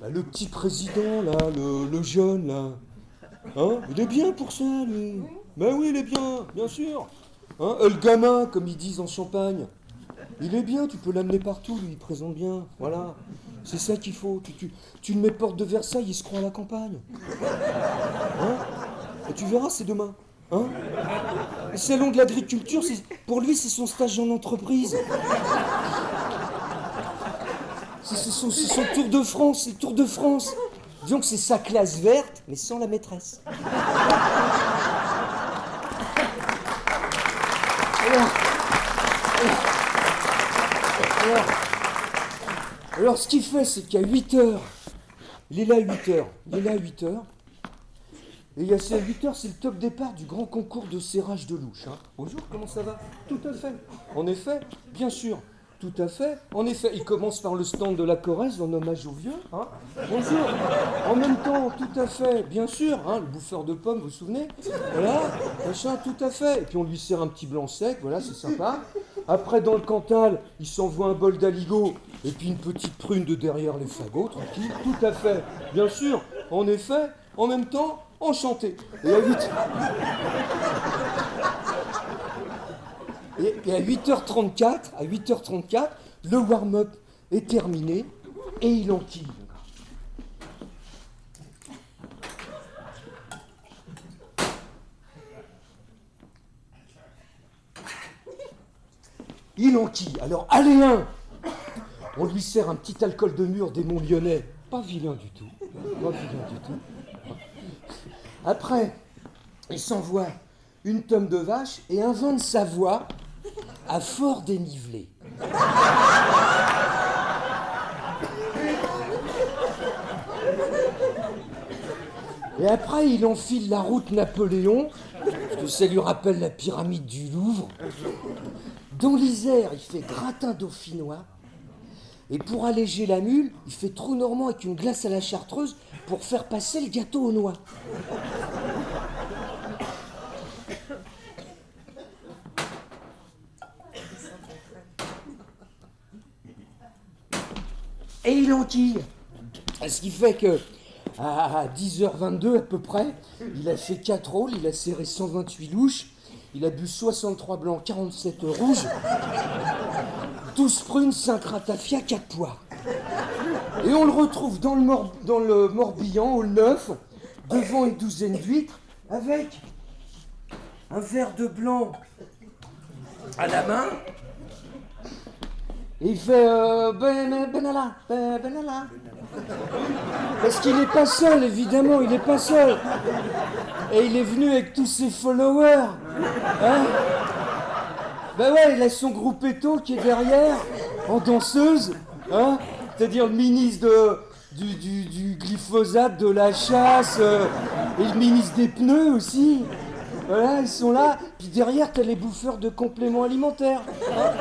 Bah, le petit président, là, le jeune, là. Hein? Il est bien pour ça, lui. Ben oui, il est bien sûr. Hein? Le gamin, comme ils disent en Champagne. Il est bien, tu peux l'amener partout, lui, il présente bien. Voilà. C'est ça qu'il faut. Tu le mets porte de Versailles, il se croit à la campagne. Hein? Et tu verras, c'est demain. Hein? Le salon de l'agriculture, pour lui, c'est son stage en entreprise. C'est son Tour de France, c'est le Tour de France. Disons que c'est sa classe verte, mais sans la maîtresse. Alors, alors, alors, ce qu'il fait, c'est qu'à 8 heures, il est là à 8 heures, et il y a 8 heures, c'est le top départ du grand concours de serrage de louche. Hein. Bonjour, comment ça va? Tout à fait. En effet, bien sûr. Tout à fait. En effet, il commence par le stand de la Corrèze en hommage aux vieux. Hein. Bonjour. En même temps, tout à fait, bien sûr. Hein, le bouffeur de pommes, vous vous souvenez? Voilà, machin, tout à fait. Et puis on lui sert un petit blanc sec, voilà, c'est sympa. Après, dans le Cantal, il s'envoie un bol d'aligot et puis une petite prune de derrière les fagots, tranquille. Tout à fait, bien sûr. En effet, en même temps, enchanté. Et à 8h34, le warm-up est terminé et il enquille. Il enquille. Alors, allez, on lui sert un petit alcool de mur des Monts Lyonnais. Pas vilain du tout. Après, il s'envoie une tome de vache et un vin de Savoie à fort dénivelé. Et après, il enfile la route Napoléon, parce que ça lui rappelle la pyramide du Louvre. Dans l'Isère, il fait gratin dauphinois. Et pour alléger la mule, il fait trou normand avec une glace à la chartreuse pour faire passer le gâteau aux noix. Et il enquille. Ce qui fait que à 10h22 à peu près, il a fait 4 rôles, il a serré 128 louches, il a bu 63 blancs, 47 rouges, 12 prunes, 5 ratafia, 4 pois. Et on le retrouve dans le Morbihan, au 9, devant une douzaine d'huîtres, avec un verre de blanc à la main. Et il fait Benalla. Parce qu'il n'est pas seul, évidemment, il n'est pas seul. Et il est venu avec tous ses followers. Hein? Ben ouais, il a son groupe Eto qui est derrière, en danseuse. Hein? C'est-à-dire le ministre du glyphosate, de la chasse, et le ministre des pneus aussi. Voilà, ils sont là. Puis derrière, t'as les bouffeurs de compléments alimentaires. Hein?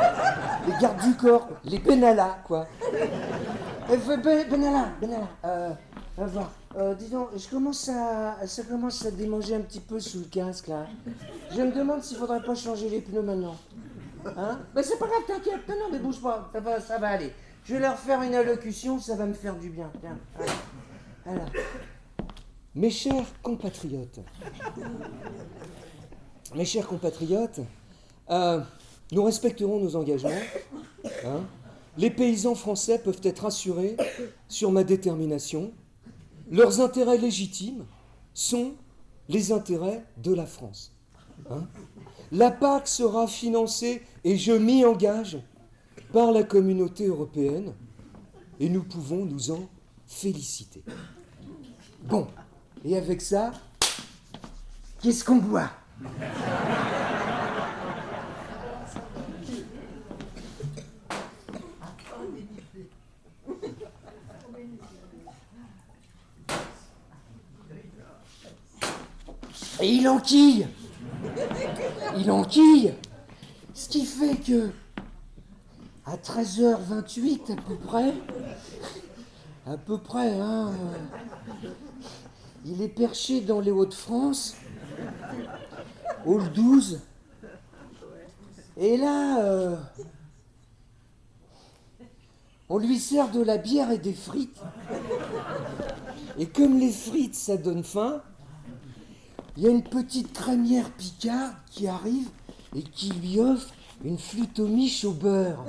Les gardes du corps, les Benalla, quoi. Benalla. Dis donc, ça commence à démanger un petit peu sous le casque, là. Je me demande s'il faudrait pas changer les pneus maintenant. Hein? Mais c'est pas grave, t'inquiète. Non, mais bouge pas, ça va aller. Je vais leur faire une allocution, ça va me faire du bien. Tiens, voilà. Mes chers compatriotes, nous respecterons nos engagements. Hein. Les paysans français peuvent être assurés sur ma détermination. Leurs intérêts légitimes sont les intérêts de la France. Hein. La PAC sera financée, et je m'y engage, par la communauté européenne, et nous pouvons nous en féliciter. Bon, et avec ça, qu'est-ce qu'on boit ? Et il enquille. Ce qui fait que, à 13h28 à peu près, hein, il est perché dans les Hauts-de-France, hall 12. Et là, on lui sert de la bière et des frites. Et comme les frites, ça donne faim, il y a une petite crémière picarde qui arrive et qui lui offre une flûte aux miches au beurre.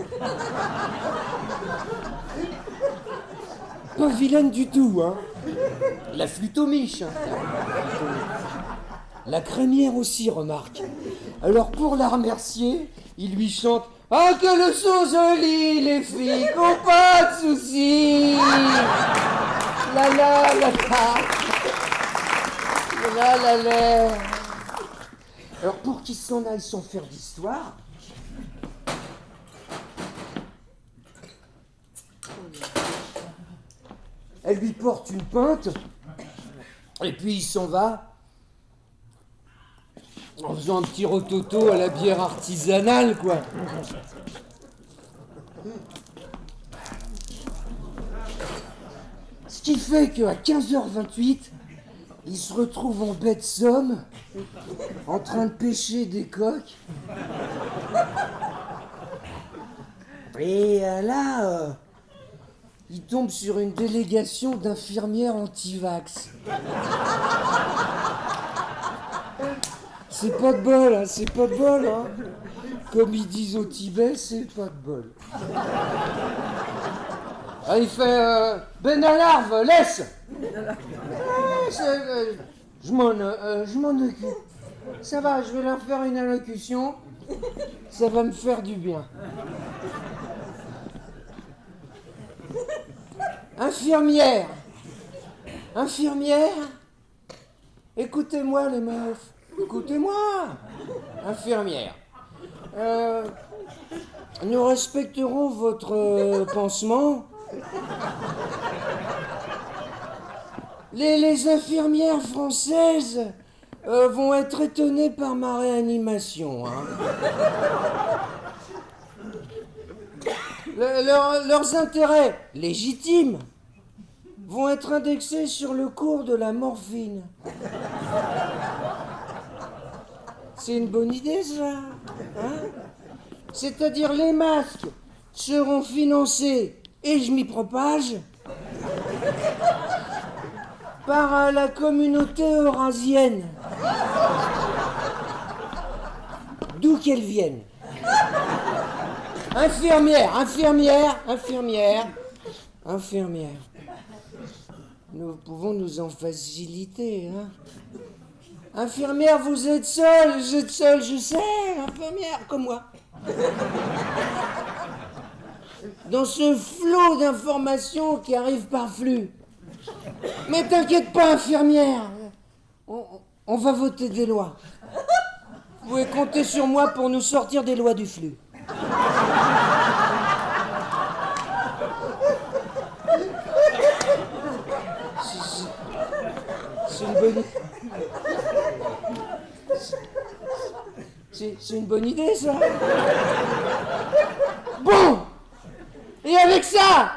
Pas vilaine du tout, hein. La flûte aux miches, hein. La crémière aussi, remarque. Alors pour la remercier, il lui chante « Ah, que le sont jolies les filles, qu'ont pas de soucis. La la la la la la. » Alors pour qu'il s'en aille sans faire d'histoire, elle lui porte une pinte, et puis il s'en va en faisant un petit rototo à la bière artisanale, quoi. Ce qui fait qu'à 15h28, il se retrouve en baie de Somme, en train de pêcher des coques. Et là, il tombe sur une délégation d'infirmières anti-vax. C'est pas de bol, hein, c'est pas de bol, hein. Comme ils disent au Tibet, c'est pas de bol. Ah, il fait Ben Alarve, laisse. Je m'en occupe. Ça va, je vais leur faire une allocution. Ça va me faire du bien. Infirmière. Écoutez-moi les meufs. Écoutez-moi. Infirmière. Nous respecterons votre pansement. Les infirmières françaises vont être étonnées par ma réanimation. Hein. Leurs intérêts légitimes vont être indexés sur le cours de la morphine. C'est une bonne idée, ça, hein? C'est-à-dire les masques seront financés, et je m'y propage, par la communauté eurasienne. D'où qu'elle vienne. Infirmière. Nous pouvons nous en faciliter, hein. Infirmière, vous êtes seule, je sais, infirmière, comme moi. Dans ce flot d'informations qui arrivent par flux. Mais t'inquiète pas, infirmière, on va voter des lois. Vous pouvez compter sur moi pour nous sortir des lois du flux. C'est une bonne... C'est une bonne idée, ça. Bon. Et avec ça,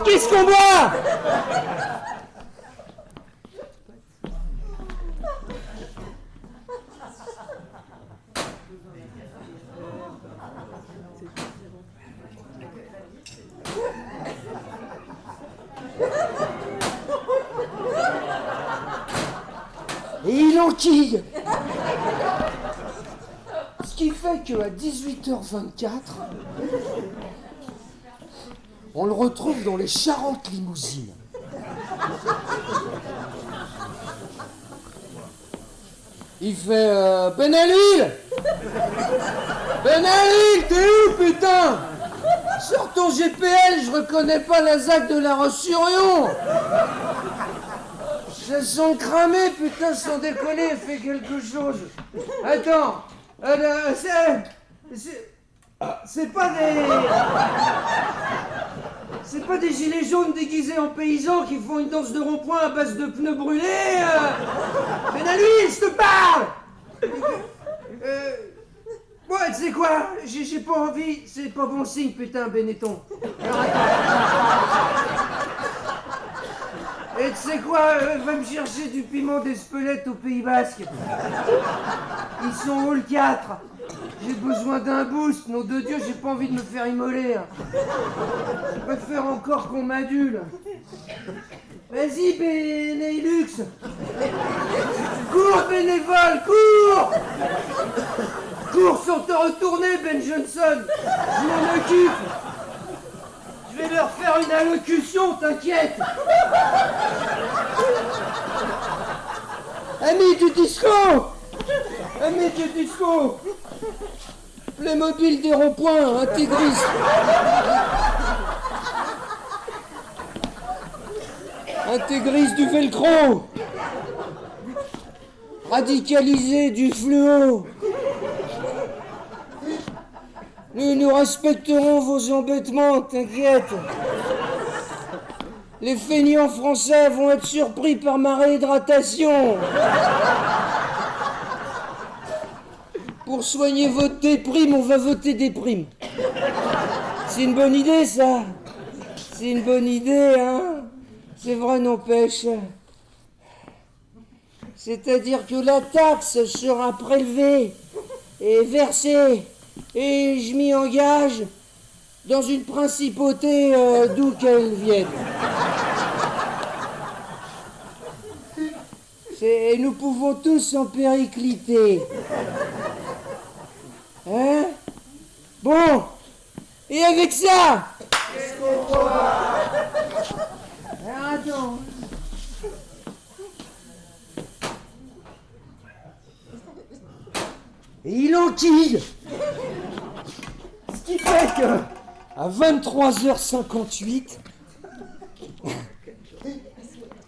qu'est-ce qu'on boit? Et il enquille. Ce qui fait qu'à 18h24, on le retrouve dans les Charentes limousines. Il fait Ben Alil, t'es où, putain? Sur ton GPL, je reconnais pas la ZAC de La Roche-sur-Yon. Je sens cramé, putain, sans déconner, fais quelque chose. Attends, c'est pas des gilets jaunes déguisés en paysans qui font une danse de rond-point à base de pneus brûlés. Ben Alil, je te parle. Ouais, tu sais quoi, j'ai pas envie, c'est pas bon signe, putain, Benetton. Alors attends. Et tu sais quoi, va me chercher du piment d'Espelette au Pays Basque. Ils sont où le 4? J'ai besoin d'un boost, nom de Dieu, j'ai pas envie de me faire immoler. Je préfère encore qu'on m'adule. Vas-y, Benelux. Cours, bénévole, cours. Cours sans te retourner, Ben Johnson. Je m'en occupe. Je vais leur faire une allocution, t'inquiète. Amis du disco. Amis du disco. Playmobil des ronds-points, intégriste. Intégriste du velcro. Radicalisé du fluo. Nous respecterons vos embêtements, t'inquiète. Les feignants français vont être surpris par ma réhydratation. Pour soigner votre déprime, on va voter des primes. C'est une bonne idée, ça. C'est une bonne idée, hein. C'est vrai, n'empêche. C'est-à-dire que la taxe sera prélevée et versée, et je m'y engage, dans une principauté d'où qu'elle vienne. Et nous pouvons tous en péricliter. Hein? Bon, et avec ça, attends. Et il enquille. Ce qui fait que, à 23h58,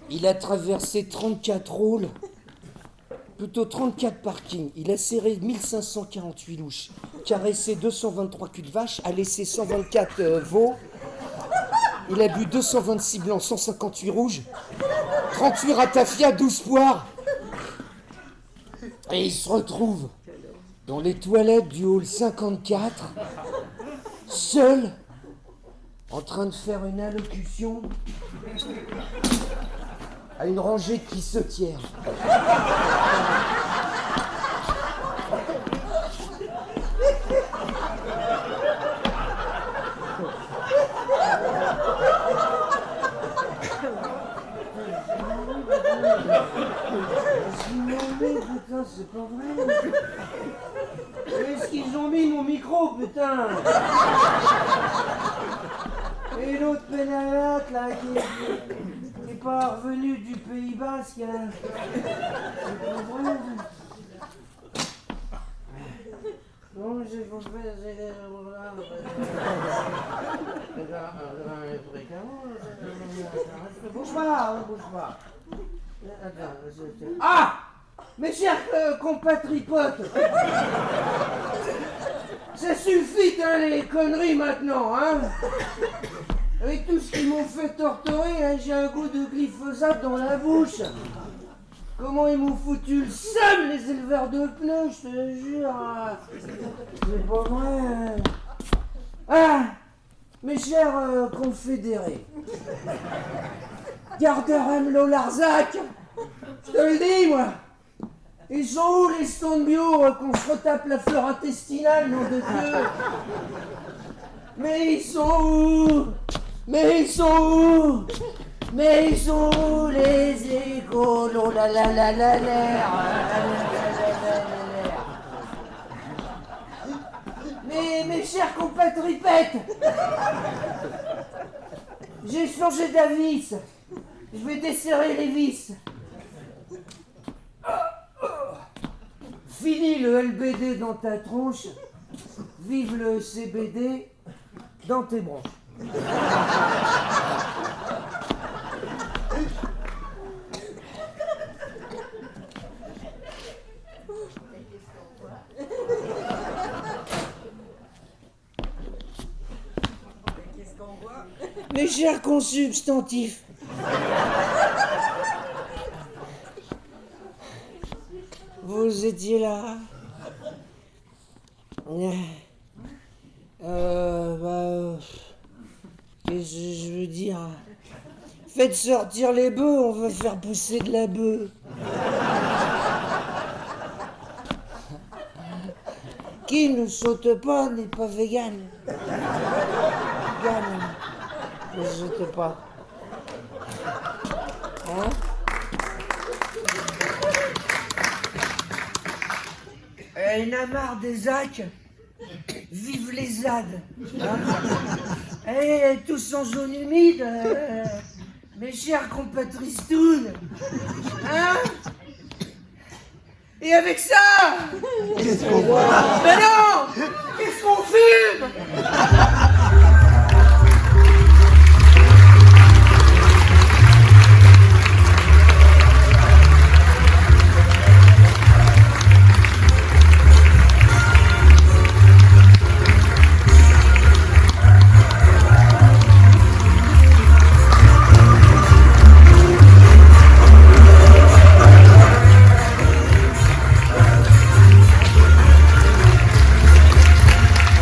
il a traversé 34 rôles, plutôt 34 parkings. Il a serré 1548 louches, caressé 223 culs de vache, a laissé 124 veaux. Il a bu 226 blancs, 158 rouges, 38 ratafia, 12 poires. Et il se retrouve dans les toilettes du hall 54, seul, en train de faire une allocution à une rangée de pissotières. Putain, c'est pas vrai. Est-ce qu'ils ont mis mon micro, putain? Et l'autre pénalate, là, qui est pas revenu du Pays Basque, hein. C'est pas vrai. Non, j'ai bouge pas, bouge pas. Ah! Mes chers compatriotes, ça suffit, hein, les conneries maintenant, hein. Avec tout ce qu'ils m'ont fait torturer, hein, j'ai un goût de glyphosate dans la bouche. Comment ils m'ont foutu le seum, les éleveurs de pneus, je te jure. Hein. C'est pas vrai. Hein. Ah, mes chers confédérés, Garderem Larzac, je te le dis, moi. Ils sont où les stands bio qu'on se retape la flore intestinale, nom de Dieu? Mais ils sont où? Mais ils sont où? Mais ils sont où les écolos? La la la la l'air. Mais mes chers compatriotes, j'ai changé d'avis. Je vais desserrer les vis. Fini le LBD dans ta tronche, vive le CBD dans tes bronches. Mes chers consubstantifs, vous étiez là. Qu'est-ce que je veux dire? Faites sortir les bœufs, on va faire pousser de la bœuf. Qui ne saute pas n'est pas vegan. Vegan, ne saute pas. Hein? Il en a marre des ZAC. Vive les ZAD. Hein? Tous en zone humide. Mes chers compatristounes. Hein? Et avec ça, mais non, qu'est-ce qu'on fume?